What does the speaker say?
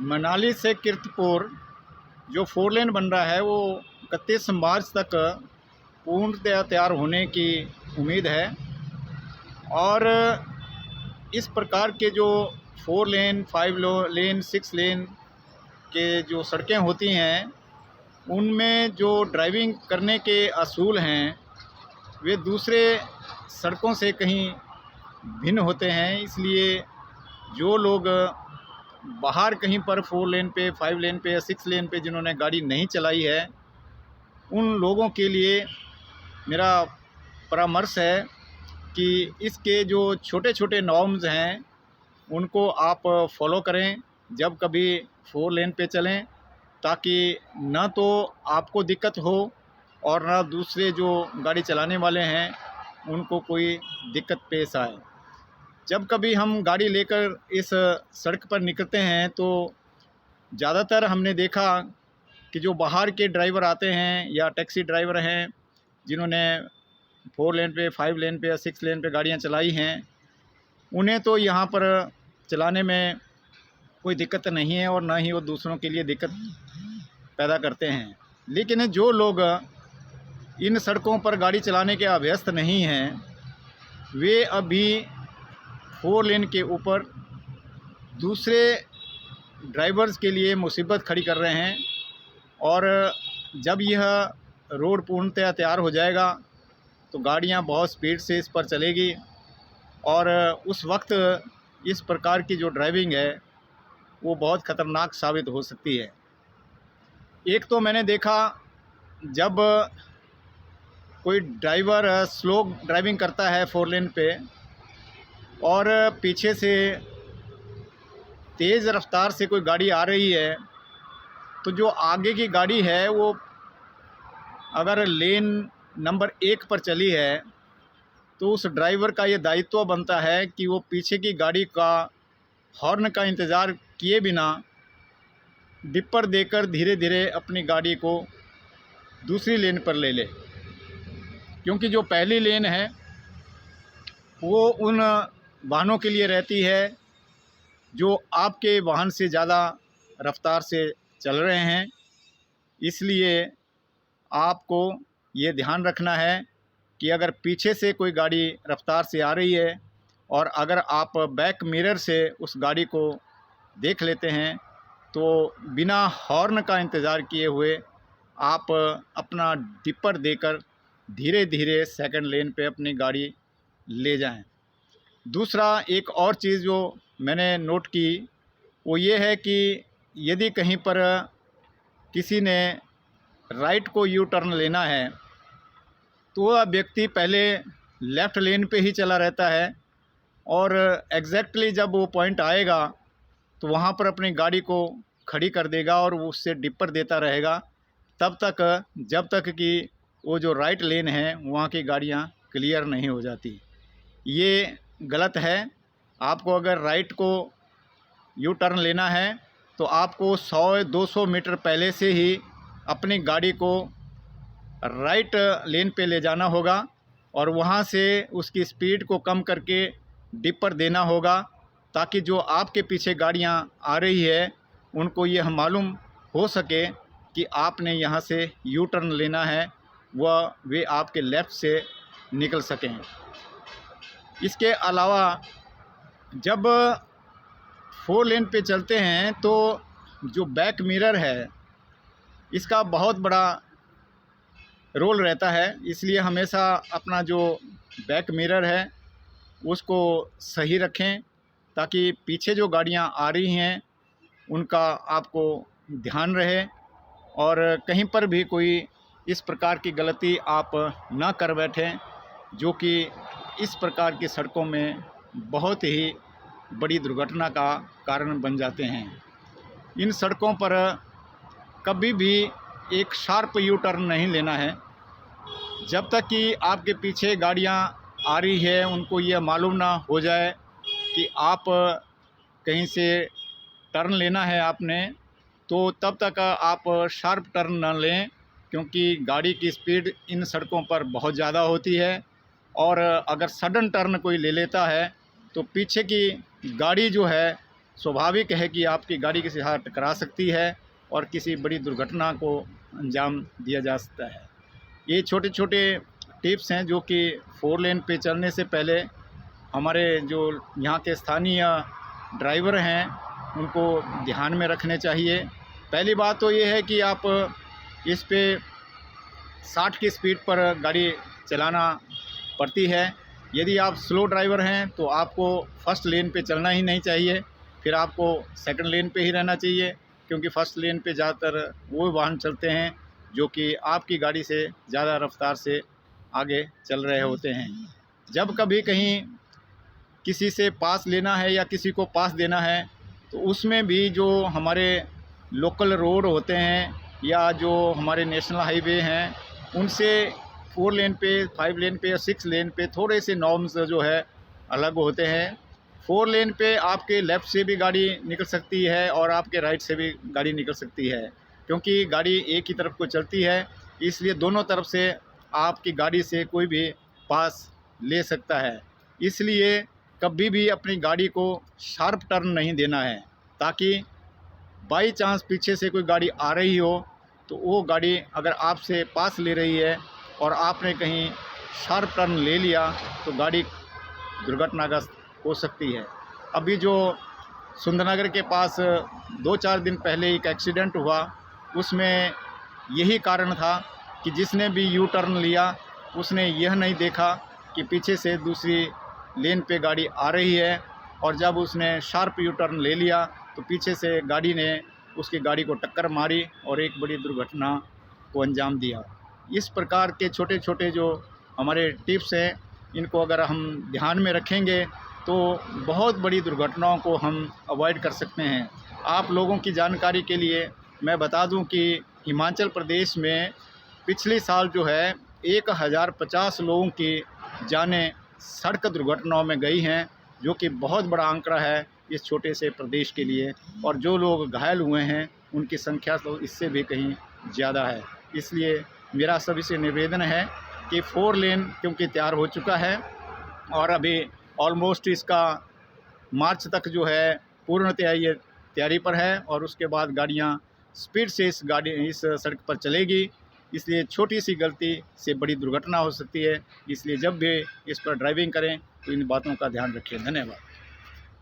मनाली से कीरतपुर जो 4 लेन बन रहा है वो 31 मार्च तक पूर्णतया तैयार होने की उम्मीद है। और इस प्रकार के जो 4 लेन, 5 लेन, 6 लेन के जो सड़कें होती हैं, उनमें जो ड्राइविंग करने के असूल हैं वे दूसरे सड़कों से कहीं भिन्न होते हैं। इसलिए जो लोग बाहर कहीं पर 4 लेन पे, 5 लेन पे या 6 लेन पे जिन्होंने गाड़ी नहीं चलाई है, उन लोगों के लिए मेरा परामर्श है कि इसके जो छोटे छोटे नॉर्म्स हैं उनको आप फॉलो करें जब कभी 4 लेन पे चलें, ताकि ना तो आपको दिक्कत हो और ना दूसरे जो गाड़ी चलाने वाले हैं उनको कोई दिक्कत पेश आए। जब कभी हम गाड़ी लेकर इस सड़क पर निकलते हैं तो ज़्यादातर हमने देखा कि जो बाहर के ड्राइवर आते हैं या टैक्सी ड्राइवर हैं जिन्होंने 4 लेन पे, 5 लेन पे या 6 लेन पे गाड़ियाँ चलाई हैं, उन्हें तो यहाँ पर चलाने में कोई दिक्कत नहीं है और ना ही वो दूसरों के लिए दिक्कत पैदा करते हैं। लेकिन जो लोग इन सड़कों पर गाड़ी चलाने के अभ्यस्त नहीं हैं, वे अभी 4 लेन के ऊपर दूसरे ड्राइवर्स के लिए मुसीबत खड़ी कर रहे हैं। और जब यह रोड पूर्णतया तैयार हो जाएगा तो गाड़ियां बहुत स्पीड से इस पर चलेगी और उस वक्त इस प्रकार की जो ड्राइविंग है वो बहुत ख़तरनाक साबित हो सकती है। एक तो मैंने देखा जब कोई ड्राइवर स्लो ड्राइविंग करता है 4 लेन पे और पीछे से तेज़ रफ्तार से कोई गाड़ी आ रही है, तो जो आगे की गाड़ी है वो अगर लेन नंबर 1 पर चली है तो उस ड्राइवर का ये दायित्व बनता है कि वो पीछे की गाड़ी का हॉर्न का इंतज़ार किए बिना डिपर देकर धीरे धीरे अपनी गाड़ी को दूसरी लेन पर ले ले, क्योंकि जो पहली लेन है वो उन वाहनों के लिए रहती है जो आपके वाहन से ज़्यादा रफ्तार से चल रहे हैं। इसलिए आपको ये ध्यान रखना है कि अगर पीछे से कोई गाड़ी रफ्तार से आ रही है और अगर आप बैक मिरर से उस गाड़ी को देख लेते हैं तो बिना हॉर्न का इंतज़ार किए हुए आप अपना डिपर देकर धीरे धीरे सेकंड लेन पे अपनी गाड़ी ले जाएं। दूसरा एक और चीज़ जो मैंने नोट की वो ये है कि यदि कहीं पर किसी ने राइट को यू टर्न लेना है तो वह व्यक्ति पहले लेफ़्ट लेन पे ही चला रहता है और एग्जैक्टली जब वो पॉइंट आएगा तो वहाँ पर अपनी गाड़ी को खड़ी कर देगा और वो उससे डिपर देता रहेगा तब तक जब तक कि वो जो राइट लेन है वहाँ की गाड़ियाँ क्लियर नहीं हो जाती। ये गलत है। आपको अगर राइट को यू टर्न लेना है तो आपको 100-200 मीटर पहले से ही अपनी गाड़ी को राइट लेन पे ले जाना होगा और वहाँ से उसकी स्पीड को कम करके डिपर देना होगा, ताकि जो आपके पीछे गाड़ियाँ आ रही है उनको यह मालूम हो सके कि आपने यहाँ से यू टर्न लेना है, वह वे आपके लेफ़्ट से निकल सकें। इसके अलावा जब 4 लेन पे चलते हैं तो जो बैक मिरर है इसका बहुत बड़ा रोल रहता है। इसलिए हमेशा अपना जो बैक मिरर है उसको सही रखें ताकि पीछे जो गाड़ियां आ रही हैं उनका आपको ध्यान रहे और कहीं पर भी कोई इस प्रकार की गलती आप ना कर बैठें जो कि इस प्रकार की सड़कों में बहुत ही बड़ी दुर्घटना का कारण बन जाते हैं। इन सड़कों पर कभी भी एक शार्प यू टर्न नहीं लेना है जब तक कि आपके पीछे गाड़ियां आ रही है उनको यह मालूम ना हो जाए कि आप कहीं से टर्न लेना है आपने, तो तब तक आप शार्प टर्न न लें, क्योंकि गाड़ी की स्पीड इन सड़कों पर बहुत ज़्यादा होती है और अगर सडन टर्न कोई ले लेता है तो पीछे की गाड़ी जो है स्वाभाविक है कि आपकी गाड़ी किसी हाथ टकरा सकती है और किसी बड़ी दुर्घटना को अंजाम दिया जा सकता है। ये छोटे छोटे टिप्स हैं जो कि 4 लेन पे चलने से पहले हमारे जो यहाँ के स्थानीय ड्राइवर हैं उनको ध्यान में रखने चाहिए। पहली बात तो ये है कि आप इस पे 60 की स्पीड पर गाड़ी चलाना पड़ती है। यदि आप स्लो ड्राइवर हैं तो आपको फर्स्ट लेन पे चलना ही नहीं चाहिए, फिर आपको सेकंड लेन पे ही रहना चाहिए, क्योंकि फ़र्स्ट लेन पे ज़्यादातर वो वाहन चलते हैं जो कि आपकी गाड़ी से ज़्यादा रफ्तार से आगे चल रहे होते हैं। जब कभी कहीं किसी से पास लेना है या किसी को पास देना है तो उसमें भी जो हमारे लोकल रोड होते हैं या जो हमारे नेशनल हाईवे हैं उनसे 4 लेन पे, 5 लेन पे या 6 लेन पे थोड़े से नॉर्म्स जो है अलग होते हैं। 4 लेन पे आपके लेफ़्ट से भी गाड़ी निकल सकती है और आपके राइट से भी गाड़ी निकल सकती है, क्योंकि गाड़ी एक ही तरफ को चलती है, इसलिए दोनों तरफ से आपकी गाड़ी से कोई भी पास ले सकता है। इसलिए कभी भी अपनी गाड़ी को शार्प टर्न नहीं देना है, ताकि बाई चांस पीछे से कोई गाड़ी आ रही हो तो वो गाड़ी अगर आपसे पास ले रही है और आपने कहीं शार्प टर्न ले लिया तो गाड़ी दुर्घटनाग्रस्त हो सकती है। अभी जो सुंदरनगर के पास 2-4 दिन पहले एक एक्सीडेंट हुआ, उसमें यही कारण था कि जिसने भी यू टर्न लिया उसने यह नहीं देखा कि पीछे से दूसरी लेन पे गाड़ी आ रही है, और जब उसने शार्प यू टर्न ले लिया तो पीछे से गाड़ी ने उसकी गाड़ी को टक्कर मारी और एक बड़ी दुर्घटना को अंजाम दिया। इस प्रकार के छोटे छोटे जो हमारे टिप्स हैं इनको अगर हम ध्यान में रखेंगे तो बहुत बड़ी दुर्घटनाओं को हम अवॉइड कर सकते हैं। आप लोगों की जानकारी के लिए मैं बता दूं कि हिमाचल प्रदेश में पिछले साल जो है 1050 लोगों की जानें सड़क दुर्घटनाओं में गई हैं, जो कि बहुत बड़ा आंकड़ा है इस छोटे से प्रदेश के लिए, और जो लोग घायल हुए हैं उनकी संख्या तो इससे भी कहीं ज़्यादा है। इसलिए मेरा सभी से निवेदन है कि 4 लेन क्योंकि तैयार हो चुका है और अभी ऑलमोस्ट इसका मार्च तक जो है पूर्णतया ये तैयारी पर है, और उसके बाद गाड़ियाँ स्पीड से इस सड़क पर चलेगी। इसलिए छोटी सी गलती से बड़ी दुर्घटना हो सकती है, इसलिए जब भी इस पर ड्राइविंग करें तो इन बातों का ध्यान रखें। धन्यवाद।